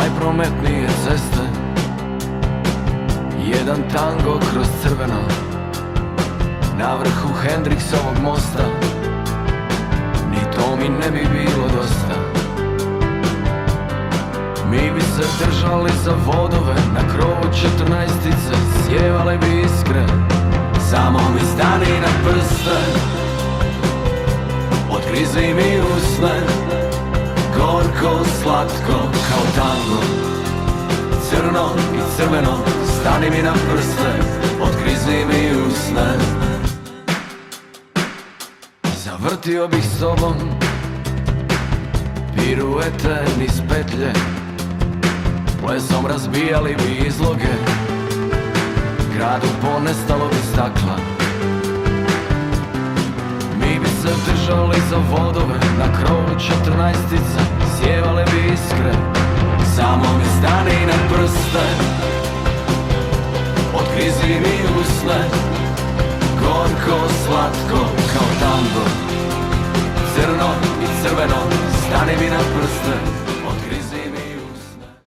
najprometnije ceste, jedan tango kroz crveno, na vrhu Hendriksovog mosta, ni to mi ne bi bilo dosta. Mi bi se držali za vodove, na krovu 14-ice sjevale bi iskre. Samo mi stani na prste, otkrizi mi usne, gorko, slatko kao tango, crno i crveno, stani mi na prste, otkrizi mi usne. Zavrtio bih s tobom piruete niz petlje, plesom razbijali bi izloge, gradu ponestalo bi stakla. Mi bi se držali za vodove, na krovu 14-ice sjevale bi iskre. Samo mi stani na prste, otkrizi mi usne, gorko, slatko kao tango, crno i crveno, stani mi na prste.